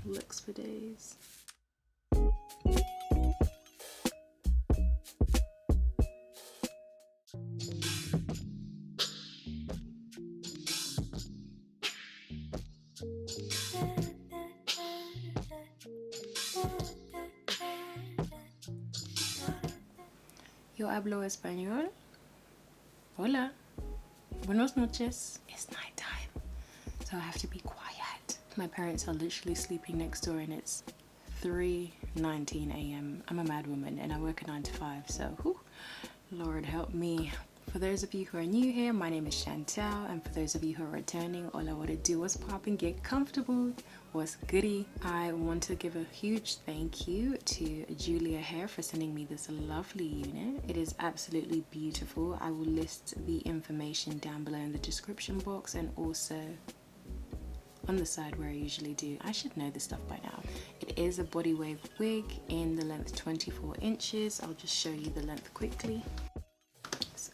looks for days. Yo hablo español. Hola. Buenas noches. It's nighttime, so I have to be quiet. My parents are literally sleeping next door and it's 3:19 a.m. I'm a mad woman and I work a 9 to 5, so whew, Lord help me. For those of you who are new here, my name is Shantell, and for those of you who are returning, all I want to do is pop and get comfortable. What's goody? I want to give a huge thank you to Julia Hair for sending me this lovely unit. It is absolutely beautiful. I will list the information down below in the description box and also on the side where I usually do. I should know this stuff by now. It is a Bodywave wig in the length 24 inches. I'll just show you the length quickly.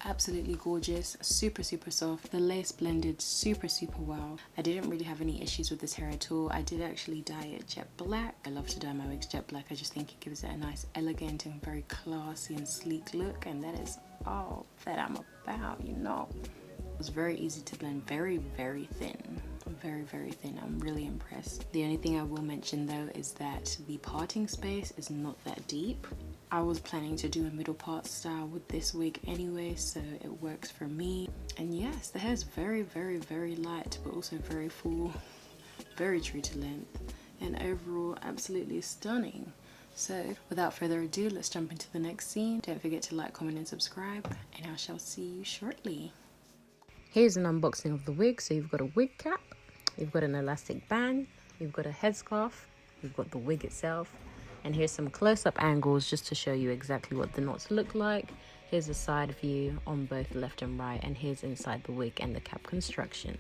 Absolutely gorgeous, super soft. The lace blended super well. I didn't really have any issues with this hair at all. I did actually dye it jet black. I love to dye my wigs jet black. I just think it gives it a nice, elegant and very classy and sleek look, and that is all that I'm about, you know. It was very easy to blend, very thin. Very thin. I'm really impressed. The only thing I will mention though is that the parting space is not that deep. I was planning to do a middle part style with this wig anyway, so it works for me. And yes, the hair is very light, but also very full, very true to length, and overall absolutely stunning. So without further ado, let's jump into the next scene. Don't forget to like, comment and subscribe, and I shall see you shortly. Here's an unboxing of the wig. So you've got a wig cap, you've got an elastic band, you've got a headscarf, you've got the wig itself, and here's some close-up angles just to show you exactly what the knots look like. Here's a side view on both left and right, and here's inside the wig and the cap construction.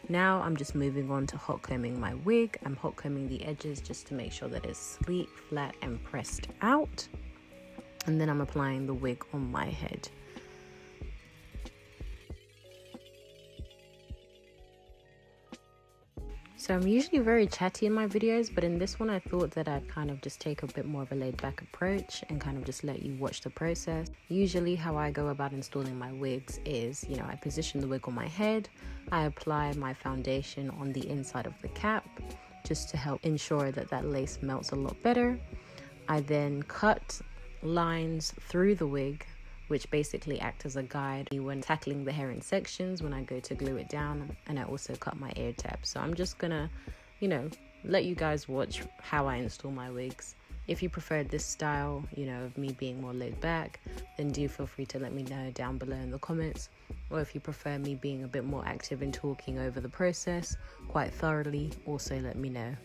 Now I'm just moving on to hot combing my wig. I'm hot combing the edges just to make sure that it's sleek, flat and pressed out, and then I'm applying the wig on my head. So I'm usually very chatty in my videos, but in this one I thought that I'd kind of just take a bit more of a laid back approach and kind of just let you watch the process. Usually how I go about installing my wigs is, you know, I position the wig on my head, I apply my foundation on the inside of the cap just to help ensure that that lace melts a lot better. I then cut lines through the wig, which basically act as a guide when tackling the hair in sections when I go to glue it down, and I also cut my ear tabs. So I'm just gonna, you know, let you guys watch how I install my wigs. If you prefer this style, you know, of me being more laid back, then do feel free to let me know down below in the comments. Or if you prefer me being a bit more active and talking over the process quite thoroughly, also let me know.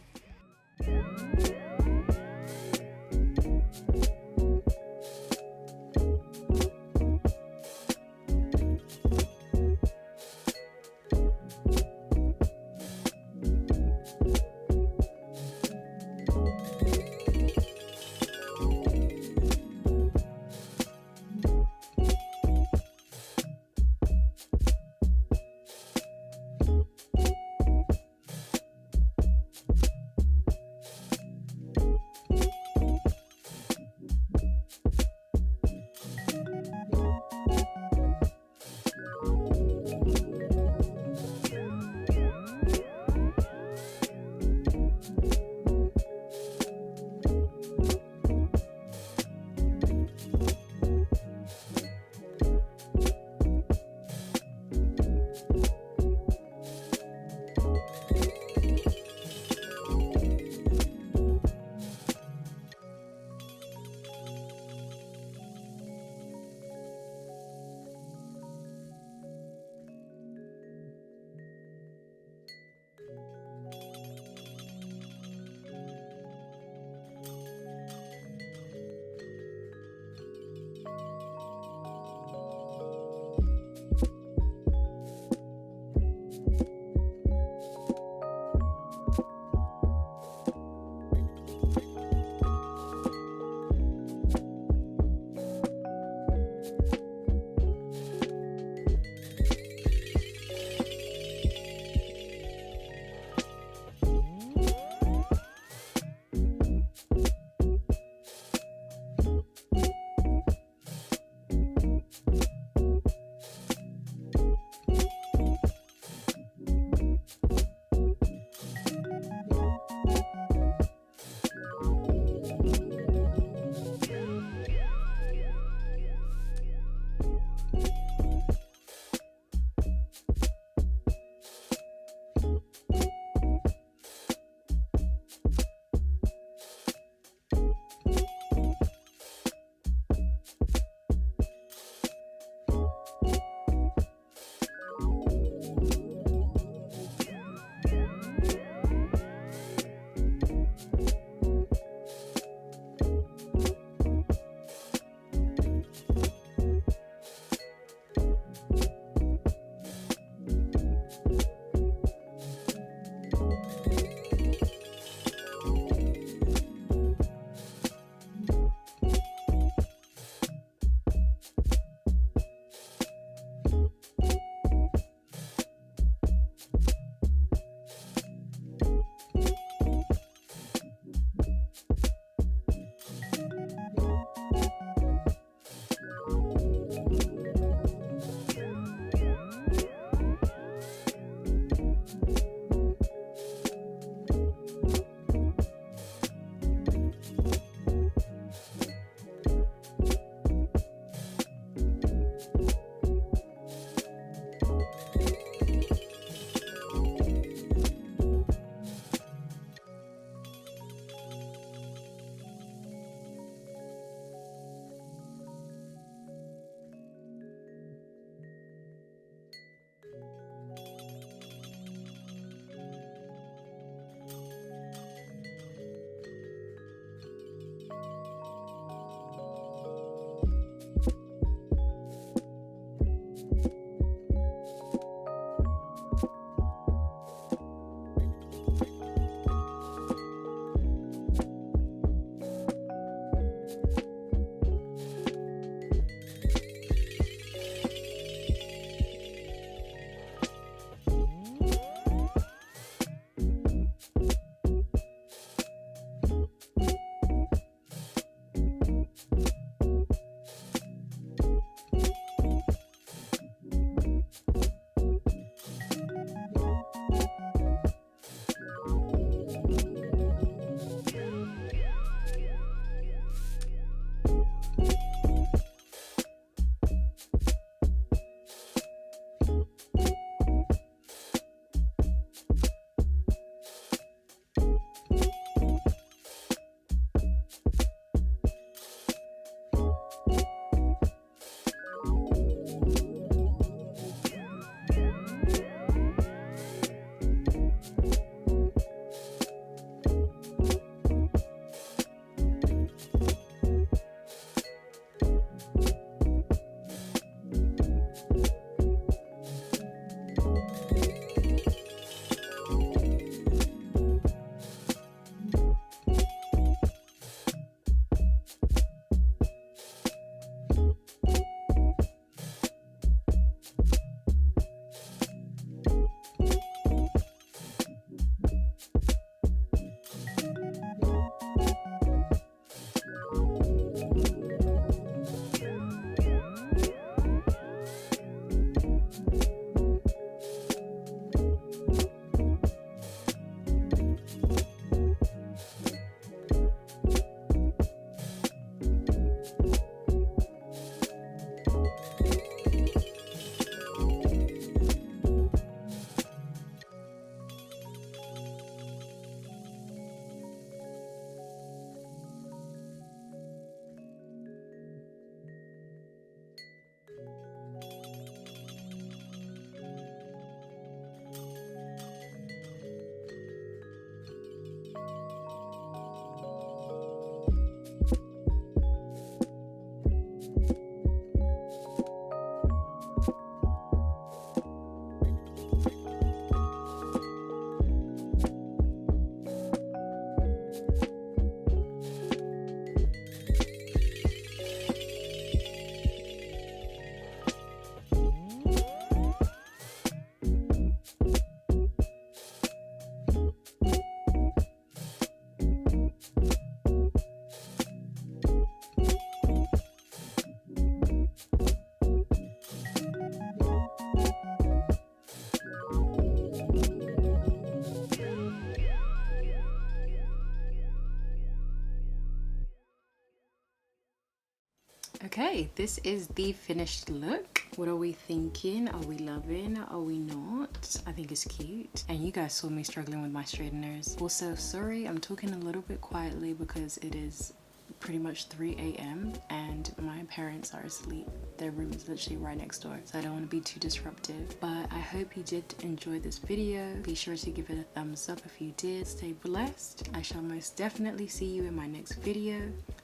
Okay, this is the finished look. What are we thinking? Are we loving? Are we not? I think it's cute. And you guys saw me struggling with my straighteners. Also, sorry, I'm talking a little bit quietly because it is pretty much 3 a.m. and my parents are asleep. Their room is literally right next door, so I don't want to be too disruptive. But I hope you did enjoy this video. Be sure to give it a thumbs up if you did. Stay blessed. I shall most definitely see you in my next video.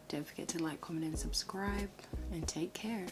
Don't forget to like, comment, and subscribe, and take care.